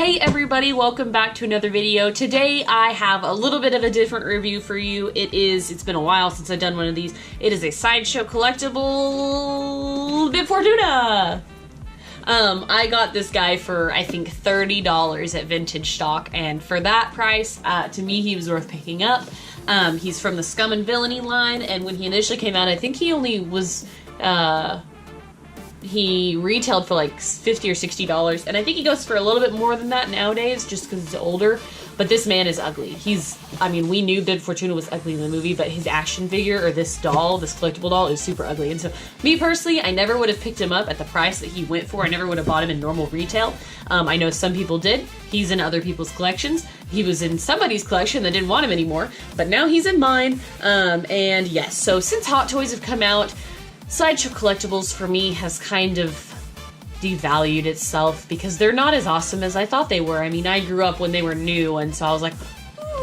Hey everybody, welcome back to another video. Today I have a little bit of a different review for you. It's been a while since I've done one of these. It is a Sideshow Collectible Bib Fortuna. I got this guy for I think $30 at Vintage Stock, and for that price, to me he was worth picking up. He's from the Scum and Villainy line, and when he initially came out, I think he only was he retailed for like $50 or $60, and I think he goes for a little bit more than that nowadays just because he's older. But this man is ugly. I mean, we knew Bib Fortuna was ugly in the movie, but his action figure, or this doll, this collectible doll, is super ugly. And so, me personally, I never would have picked him up at the price that he went for. I never would have bought him in normal retail. I know some people did. He's in other people's collections. He was in somebody's collection that didn't want him anymore, but now he's in mine. And yes, so since Hot Toys have come out, Sideshow Collectibles for me has kind of devalued itself because they're not as awesome as I thought they were. I mean, I grew up when they were new, and so I was like,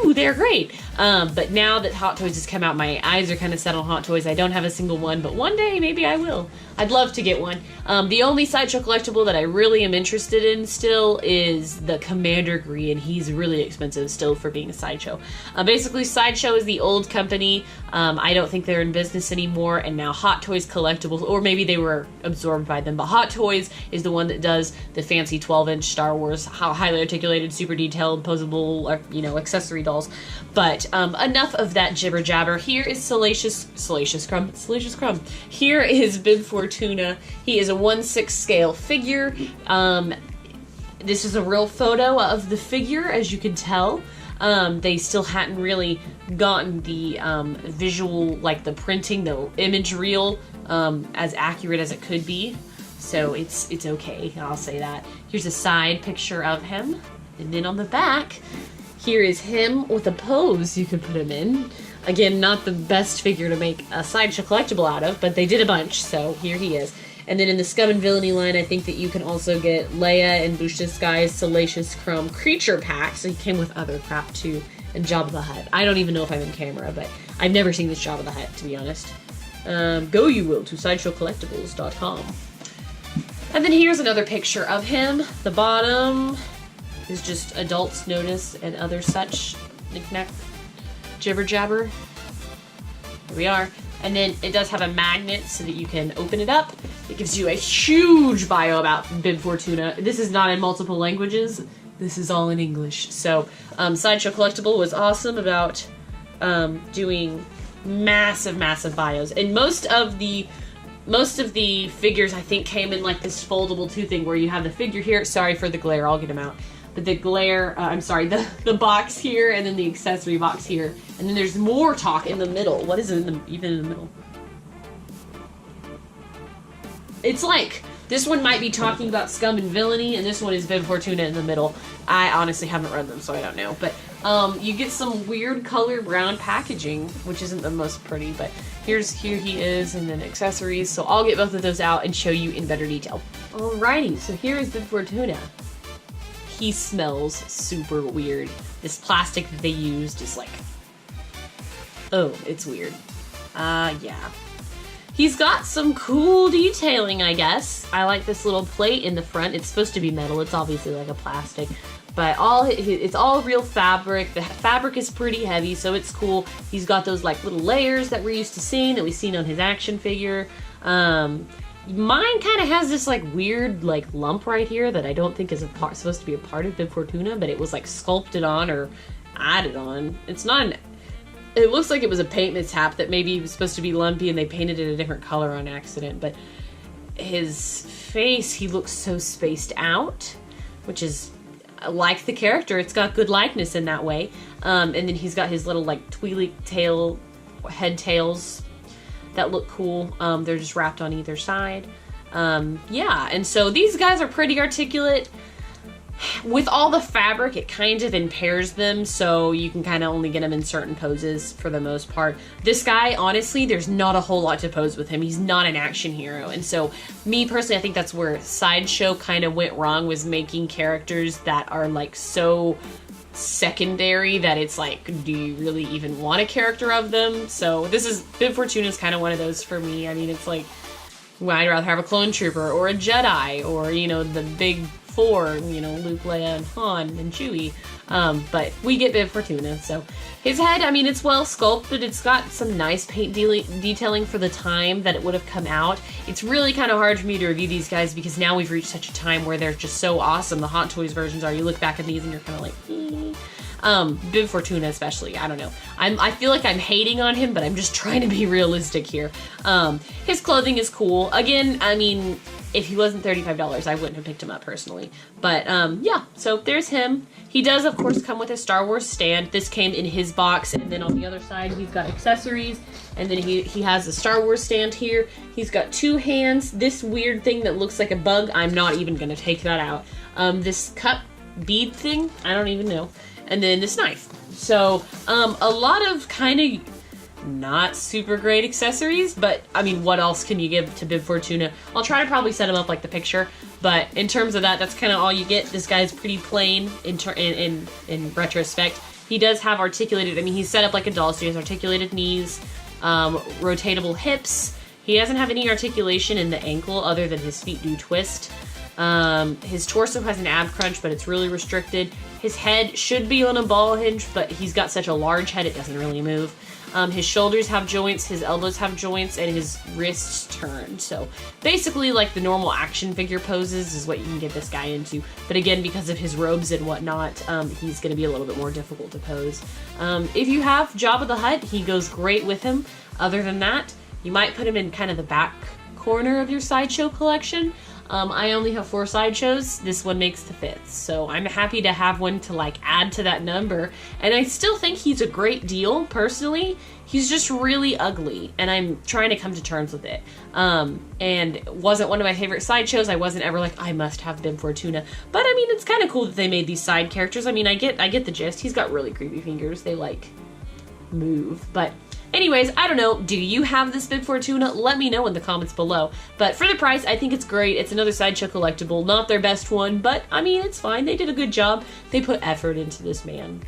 ooh, they're great. But now that Hot Toys has come out, my eyes are kind of set on Hot Toys. I don't have a single one, but one day maybe I will. I'd love to get one. The only Sideshow collectible that I really am interested in still is the Commander Gree, and he's really expensive still for being a Sideshow. Basically, Sideshow is the old company. I don't think they're in business anymore, and now Hot Toys Collectibles, or maybe they were absorbed by them, but Hot Toys is the one that does the fancy 12-inch Star Wars, highly articulated, super detailed, posable, accessory dolls. But enough of that jibber jabber. Here is Salacious Crumb. Here is Bib Fortuna. He is a 1/6 scale figure. This is a real photo of the figure, as you can tell. They still hadn't really gotten the visual, like the printing, the image reel, as accurate as it could be. So it's okay, I'll say that. Here's a side picture of him. And then on the back, here is him with a pose you could put him in. Again, not the best figure to make a Sideshow collectible out of, but they did a bunch, so here he is. And then in the Scum and Villainy line, I think that you can also get Leia and Bush's Guy's Salacious Crumb Creature Pack, so he came with other crap too, and Jabba the Hutt. I don't even know if I'm in camera, but I've never seen this Jabba the Hutt, to be honest. Go you will to sideshowcollectibles.com. And then here's another picture of him. The bottom is just adults notice and other such knick-knack jibber jabber. Here we are. And then it does have a magnet so that you can open it up. It gives you a huge bio about Bib Fortuna. This is not in multiple languages. This is all in English. So Sideshow Collectible was awesome about doing massive bios. And most of the figures, I think, came in like this foldable too thing where you have the figure here. Sorry for the glare, I'll get them out. But the glare, the box here, and then the accessory box here. And then there's more talk in the middle. What is it even in the middle? It's like, this one might be talking about Scum and Villainy, and this one is Bib Fortuna in the middle. I honestly haven't read them, so I don't know. But you get some weird color brown packaging, which isn't the most pretty, but here he is, and then accessories. So I'll get both of those out and show you in better detail. Alrighty, so here is Bib Fortuna. He smells super weird. This plastic that they used is like, oh, it's weird. Yeah. He's got some cool detailing, I guess. I like this little plate in the front. It's supposed to be metal. It's obviously like a plastic, but it's all real fabric. The fabric is pretty heavy, so it's cool. He's got those like little layers that we're used to seeing, that we've seen on his action figure. Mine kind of has this like weird like lump right here that I don't think is supposed to be a part of Bib Fortuna, but it was like sculpted on or added on. It's not it looks like it was a paint mishap that maybe was supposed to be lumpy and they painted it a different color on accident, but his face, he looks so spaced out, which is like the character. It's got good likeness in that way. And then he's got his little like twirly head tails that look cool. They're just wrapped on either side. Yeah, and so these guys are pretty articulate. With all the fabric, it kind of impairs them, so you can kind of only get them in certain poses for the most part. This guy, honestly, there's not a whole lot to pose with him. He's not an action hero, and so me personally, I think that's where Sideshow kind of went wrong, was making characters that are like so secondary that it's like, do you really even want a character of them? So this is, Bib Fortuna is kind of one of those for me. I mean, it's like, well, I'd rather have a clone trooper or a Jedi or, you know, the big 4, you know, Luke, Leia, and Han, and Chewie. But we get Bib Fortuna, so. His head, I mean, it's well sculpted. It's got some nice paint detailing for the time that it would have come out. It's really kind of hard for me to review these guys because now we've reached such a time where they're just so awesome. The Hot Toys versions are. You look back at these and you're kind of like, Bib Fortuna especially, I don't know. I feel like I'm hating on him, but I'm just trying to be realistic here. His clothing is cool. Again, I mean, if he wasn't $35, I wouldn't have picked him up personally. But yeah, so there's him. He does, of course, come with a Star Wars stand. This came in his box, and then on the other side, he's got accessories, and then he has a Star Wars stand here. He's got 2 hands. This weird thing that looks like a bug, I'm not even going to take that out. This cup bead thing, I don't even know. And then this knife. So, a lot of kind of not super great accessories, but I mean, what else can you give to Bib Fortuna? I'll try to probably set him up like the picture, but in terms of that, that's kind of all you get. This guy's pretty plain in retrospect. He does have articulated, I mean, he's set up like a doll, so he has articulated knees, rotatable hips. He doesn't have any articulation in the ankle other than his feet do twist. His torso has an ab crunch, but it's really restricted. His head should be on a ball hinge, but he's got such a large head, it doesn't really move. His shoulders have joints, his elbows have joints, and his wrists turn. So basically like the normal action figure poses is what you can get this guy into. But again, because of his robes and whatnot, he's going to be a little bit more difficult to pose. If you have Jabba the Hutt, he goes great with him. Other than that, you might put him in kind of the back corner of your Sideshow collection. I only have 4 Sideshows. This one makes the 5th. So I'm happy to have one to like add to that number. And I still think he's a great deal, personally. He's just really ugly, and I'm trying to come to terms with it. And wasn't one of my favorite Sideshows. I wasn't ever like, I must have Bib Fortuna. But I mean, it's kind of cool that they made these side characters. I mean, I get the gist. He's got really creepy fingers. They like move, but anyways, I don't know. Do you have this Bib Fortuna? Let me know in the comments below. But for the price, I think it's great. It's another Sideshow collectible. Not their best one, but I mean, it's fine. They did a good job. They put effort into this man.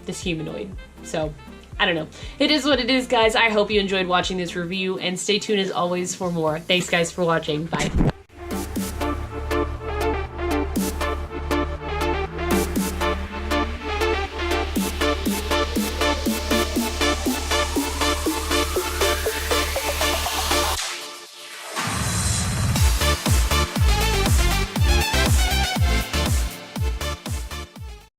This humanoid. So, I don't know. It is what it is, guys. I hope you enjoyed watching this review, and stay tuned as always for more. Thanks, guys, for watching. Bye.